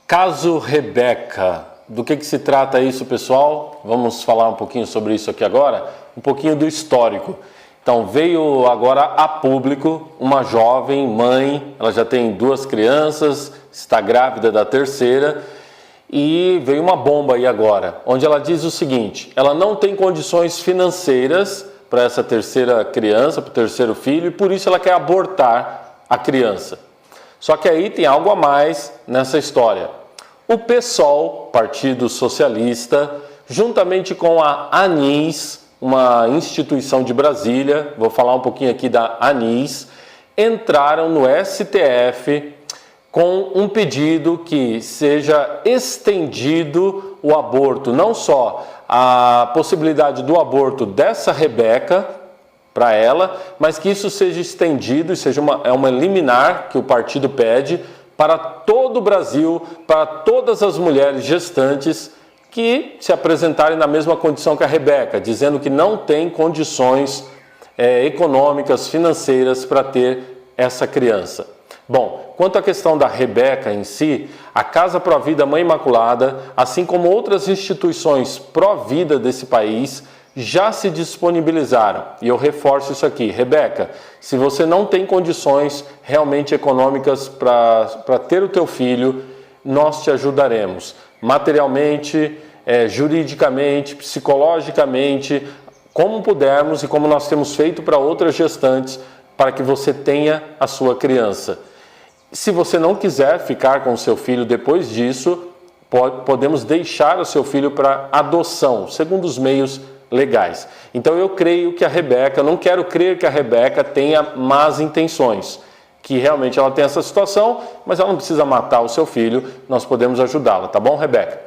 Caso Rebeca. Do que se trata isso, pessoal? Vamos falar um pouquinho sobre isso aqui agora, um pouquinho do histórico. Então, veio agora a público uma jovem mãe, ela já tem 2 crianças, está grávida da 3ª, e veio uma bomba aí agora, onde ela diz o seguinte: ela não tem condições financeiras para essa 3ª criança, para o 3º filho, e por isso ela quer abortar a criança. Só que aí tem algo a mais nessa história. O PSOL, Partido Socialista, juntamente com a Anis, uma instituição de Brasília, vou falar um pouquinho aqui da Anis, entraram no STF com um pedido que seja estendido o aborto, não só a possibilidade do aborto dessa Rebeca para ela, mas que isso seja estendido e seja uma liminar que o partido pede para todo o Brasil, para todas as mulheres gestantes que se apresentarem na mesma condição que a Rebeca, dizendo que não tem condições econômicas, financeiras para ter essa criança. Bom, quanto à questão da Rebeca em si, a Casa Pro Vida Mãe Imaculada, assim como outras instituições pró-vida desse país, já se disponibilizaram. E eu reforço isso aqui. Rebeca, se você não tem condições realmente econômicas para ter o teu filho, nós te ajudaremos. Materialmente, juridicamente, psicologicamente, como pudermos e como nós temos feito para outras gestantes, para que você tenha a sua criança. Se você não quiser ficar com o seu filho depois disso, podemos deixar o seu filho para adoção, segundo os meios legais. Então eu creio que a Rebeca, não quero crer que a Rebeca tenha más intenções, que realmente ela tem essa situação, mas ela não precisa matar o seu filho, nós podemos ajudá-la, tá bom, Rebeca?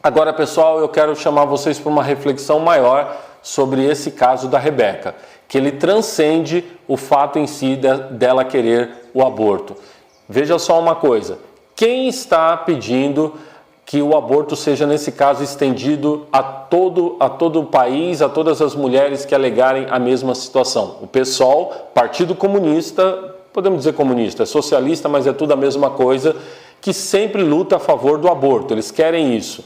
Agora, pessoal, eu quero chamar vocês para uma reflexão maior sobre esse caso da Rebeca, que ele transcende o fato em si dela querer o aborto. Veja só uma coisa, quem está pedindo que o aborto seja, nesse caso, estendido a todo o país, a todas as mulheres que alegarem a mesma situação? O PSOL, Partido Comunista, podemos dizer comunista, é socialista, mas é tudo a mesma coisa, que sempre luta a favor do aborto, eles querem isso.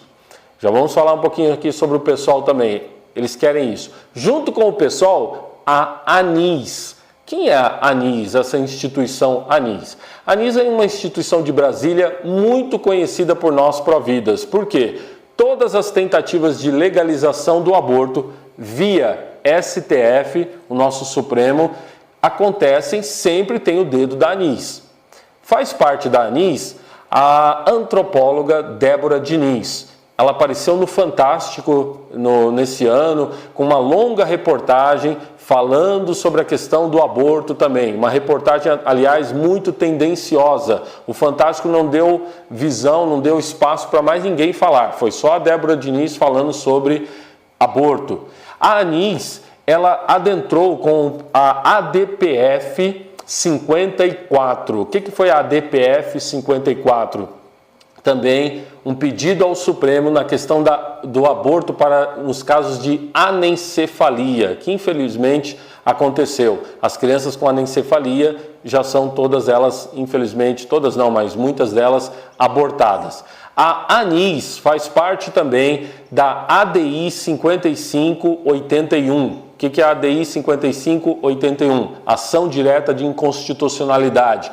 Já vamos falar um pouquinho aqui sobre o PSOL também, eles querem isso. Junto com o PSOL, a Anis. Quem é a Anis, essa instituição Anis? A Anis é uma instituição de Brasília muito conhecida por nós pró-vidas. Por quê? Todas as tentativas de legalização do aborto via STF, o nosso Supremo, acontecem, sempre tem o dedo da Anis. Faz parte da Anis a antropóloga Débora Diniz. Ela apareceu no Fantástico nesse ano, com uma longa reportagem falando sobre a questão do aborto também. Uma reportagem, aliás, muito tendenciosa. O Fantástico não deu visão, não deu espaço para mais ninguém falar. Foi só a Débora Diniz falando sobre aborto. A Anis, ela adentrou com a ADPF 54. O que foi a ADPF 54? Também um pedido ao Supremo na questão do aborto nos casos de anencefalia, que infelizmente aconteceu. As crianças com anencefalia já são todas elas, infelizmente, todas não, mas muitas delas abortadas. A Anis faz parte também da ADI 5581. O que é a ADI 5581? Ação direta de inconstitucionalidade.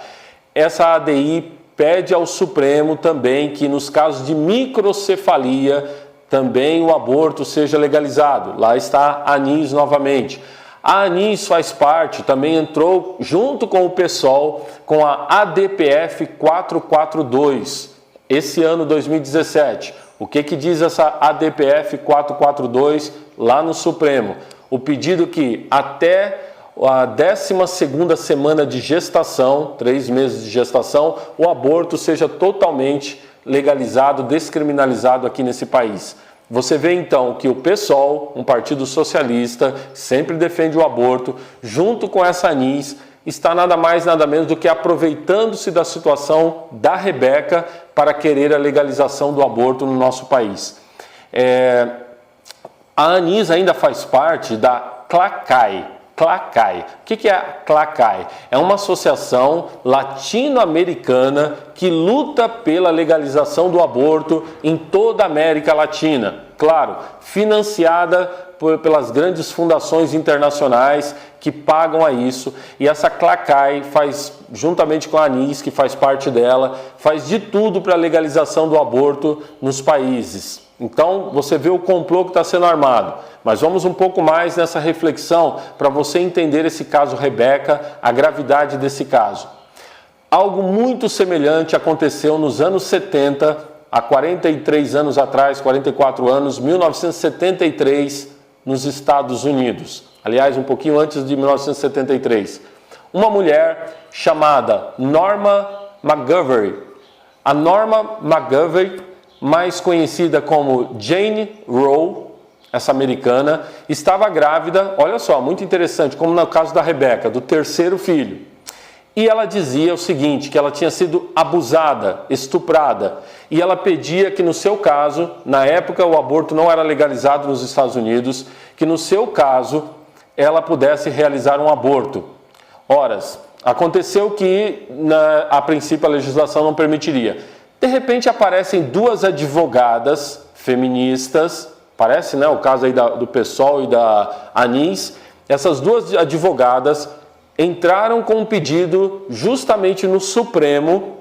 Essa ADI pede ao Supremo também que nos casos de microcefalia também o aborto seja legalizado. Lá está a Anis novamente. A Anis faz parte, também entrou junto com o PSOL com a ADPF 442, esse ano 2017. O que diz essa ADPF 442 lá no Supremo? O pedido que até a 12ª semana de gestação, 3 meses de gestação, o aborto seja totalmente legalizado, descriminalizado aqui nesse país. Você vê então que o PSOL, um partido socialista, sempre defende o aborto, junto com essa Anis, está nada mais nada menos do que aproveitando-se da situação da Rebeca para querer a legalização do aborto no nosso país. A Anis ainda faz parte da CLACAI. CLACAI. O que é a CLACAI? É uma associação latino-americana que luta pela legalização do aborto em toda a América Latina. Claro, financiada pelas grandes fundações internacionais que pagam a isso. E essa CLACAI faz, juntamente com a ANIS, que faz parte dela, faz de tudo para a legalização do aborto nos países. Então, você vê o complô que está sendo armado. Mas vamos um pouco mais nessa reflexão para você entender esse caso Rebeca, a gravidade desse caso. Algo muito semelhante aconteceu nos anos 70, há 43 anos atrás, 44 anos, 1973, nos Estados Unidos. Aliás, um pouquinho antes de 1973. Uma mulher chamada Norma McGovern. A Norma McGovern, mais conhecida como Jane Roe, essa americana, estava grávida, olha só, muito interessante, como no caso da Rebeca, do terceiro filho. E ela dizia o seguinte, que ela tinha sido abusada, estuprada, e ela pedia que no seu caso, na época o aborto não era legalizado nos Estados Unidos, que no seu caso ela pudesse realizar um aborto. Ora, aconteceu que a princípio a legislação não permitiria. De repente aparecem duas advogadas feministas, parece, né, o caso aí do PSOL e da ANIS. Essas duas advogadas entraram com um pedido justamente no Supremo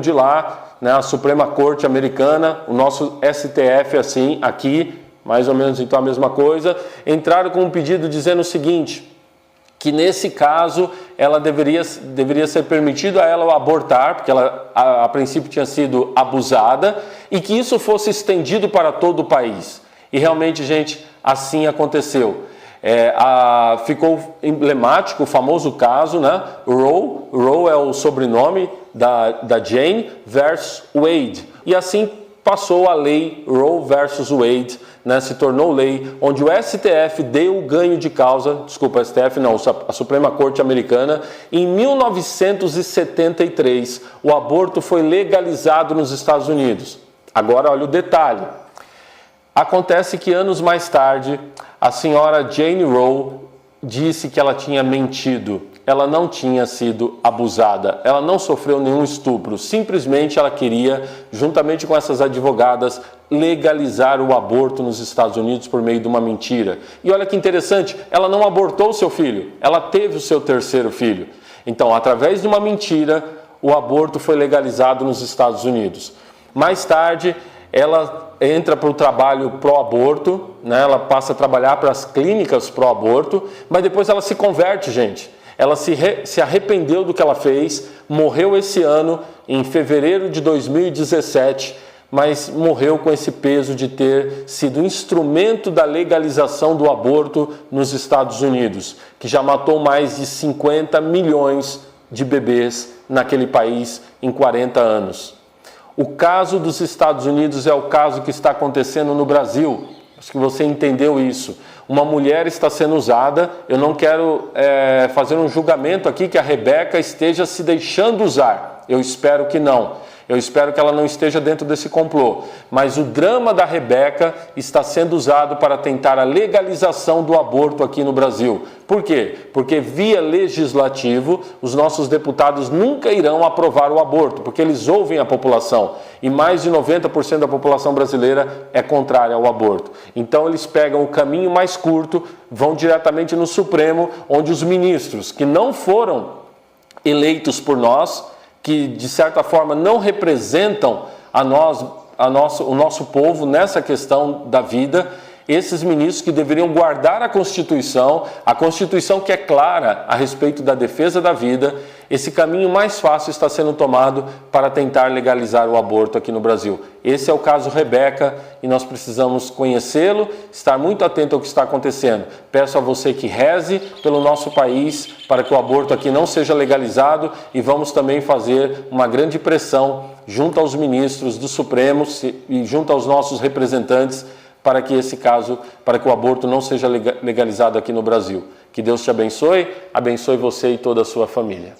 de lá, né, a Suprema Corte Americana, o nosso STF assim, aqui, mais ou menos então a mesma coisa, entraram com um pedido dizendo o seguinte, que nesse caso ela deveria ser permitido a ela abortar, porque ela a princípio tinha sido abusada, e que isso fosse estendido para todo o país. E realmente, gente, assim aconteceu. Ficou emblemático o famoso caso, né? Roe é o sobrenome da Jane versus Wade. E assim passou a lei Roe versus Wade, né? Se tornou lei, onde o STF deu o ganho de causa, desculpa, STF não, a Suprema Corte Americana. Em 1973, o aborto foi legalizado nos Estados Unidos. Agora, olha o detalhe. Acontece que anos mais tarde, a senhora Jane Roe disse que ela tinha mentido. Ela não tinha sido abusada, ela não sofreu nenhum estupro. Simplesmente ela queria, juntamente com essas advogadas, legalizar o aborto nos Estados Unidos por meio de uma mentira. E olha que interessante, ela não abortou o seu filho, ela teve o seu terceiro filho. Então, através de uma mentira, o aborto foi legalizado nos Estados Unidos. Mais tarde, ela entra para o trabalho pró-aborto, né? Ela passa a trabalhar para as clínicas pró-aborto, mas depois ela se converte, gente. Ela se arrependeu do que ela fez, morreu esse ano, em fevereiro de 2017, mas morreu com esse peso de ter sido instrumento da legalização do aborto nos Estados Unidos, que já matou mais de 50 milhões de bebês naquele país em 40 anos. O caso dos Estados Unidos é o caso que está acontecendo no Brasil. Acho que você entendeu isso. Uma mulher está sendo usada. Eu não quero fazer um julgamento aqui que a Rebeca esteja se deixando usar. Eu espero que não. Eu espero que ela não esteja dentro desse complô. Mas o drama da Rebeca está sendo usado para tentar a legalização do aborto aqui no Brasil. Por quê? Porque via legislativo, os nossos deputados nunca irão aprovar o aborto, porque eles ouvem a população. E mais de 90% da população brasileira é contrária ao aborto. Então eles pegam o caminho mais curto, vão diretamente no Supremo, onde os ministros que não foram eleitos por nós, que de certa forma não representam o nosso povo nessa questão da vida, esses ministros que deveriam guardar a Constituição que é clara a respeito da defesa da vida, esse caminho mais fácil está sendo tomado para tentar legalizar o aborto aqui no Brasil. Esse é o caso Rebeca e nós precisamos conhecê-lo, estar muito atento ao que está acontecendo. Peço a você que reze pelo nosso país para que o aborto aqui não seja legalizado e vamos também fazer uma grande pressão junto aos ministros do Supremo e junto aos nossos representantes para que para que o aborto não seja legalizado aqui no Brasil. Que Deus te abençoe, abençoe você e toda a sua família.